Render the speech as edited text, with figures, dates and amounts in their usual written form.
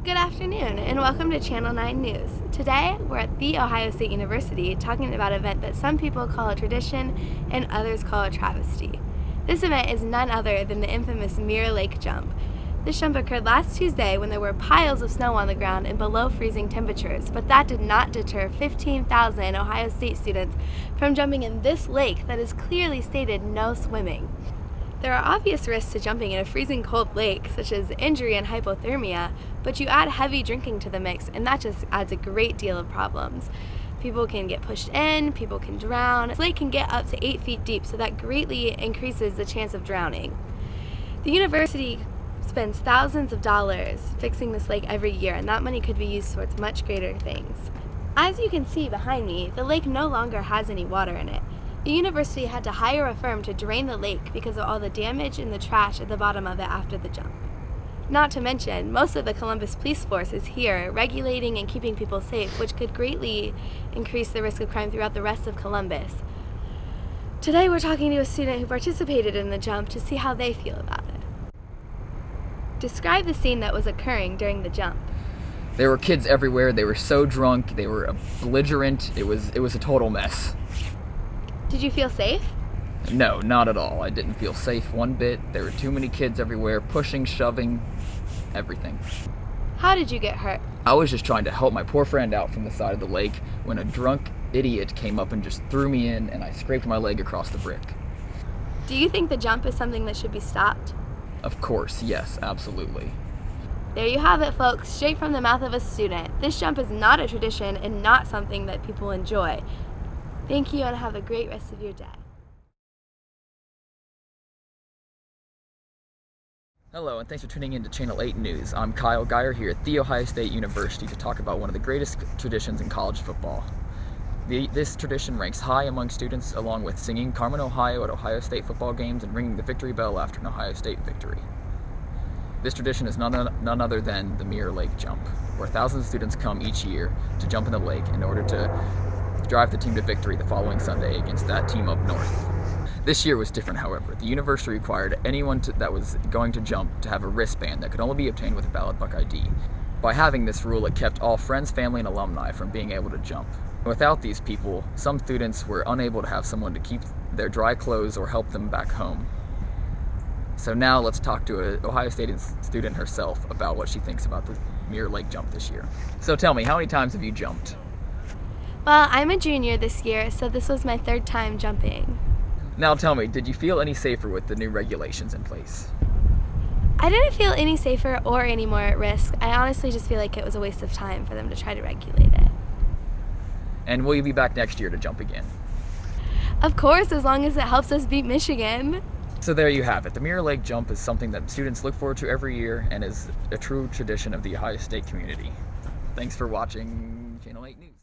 Good afternoon and welcome to Channel 9 News. Today we're at The Ohio State University talking about an event that some people call a tradition and others call a travesty. This event is none other than the infamous Mirror Lake Jump. This jump occurred last Tuesday when there were piles of snow on the ground and below freezing temperatures, but that did not deter 15,000 Ohio State students from jumping in this lake that is clearly stated no swimming. There are obvious risks to jumping in a freezing cold lake, such as injury and hypothermia, but you add heavy drinking to the mix and that just adds a great deal of problems. People can get pushed in, people can drown. This lake can get up to 8 feet deep, so that greatly increases the chance of drowning. The university spends thousands of dollars fixing this lake every year, and that money could be used towards much greater things. As you can see behind me, the lake no longer has any water in it. The university had to hire a firm to drain the lake because of all the damage and the trash at the bottom of it after the jump. Not to mention, most of the Columbus police force is here regulating and keeping people safe, which could greatly increase the risk of crime throughout the rest of Columbus. Today we're talking to a student who participated in the jump to see how they feel about it. Describe the scene that was occurring during the jump. There were kids everywhere. They were so drunk. They were belligerent. It was a total mess. Did you feel safe? No, not at all. I didn't feel safe one bit. There were too many kids everywhere, pushing, shoving, everything. How did you get hurt? I was just trying to help my poor friend out from the side of the lake when a drunk idiot came up and just threw me in, and I scraped my leg across the brick. Do you think the jump is something that should be stopped? Of course, yes, absolutely. There you have it, folks, straight from the mouth of a student. This jump is not a tradition and not something that people enjoy. Thank you and have a great rest of your day. Hello, and thanks for tuning in to Channel 8 News. I'm Kyle Geyer here at The Ohio State University to talk about one of the greatest traditions in college football. This tradition ranks high among students, along with singing Carmen, Ohio at Ohio State football games and ringing the victory bell after an Ohio State victory. This tradition is none other than the Mirror Lake Jump, where thousands of students come each year to jump in the lake in order to drive the team to victory the following Sunday against that team up north. This year was different, however. The university required anyone that was going to jump to have a wristband that could only be obtained with a valid Buck ID. By having this rule, it kept all friends, family, and alumni from being able to jump. Without these people, some students were unable to have someone to keep their dry clothes or help them back home. So now let's talk to an Ohio State student herself about what she thinks about the Mirror Lake Jump this year. So tell me, how many times have you jumped? Well, I'm a junior this year, so this was my third time jumping. Now tell me, did you feel any safer with the new regulations in place? I didn't feel any safer or any more at risk. I honestly just feel like it was a waste of time for them to try to regulate it. And will you be back next year to jump again? Of course, as long as it helps us beat Michigan. So there you have it. The Mirror Lake Jump is something that students look forward to every year and is a true tradition of the Ohio State community. Thanks for watching Channel 8 News.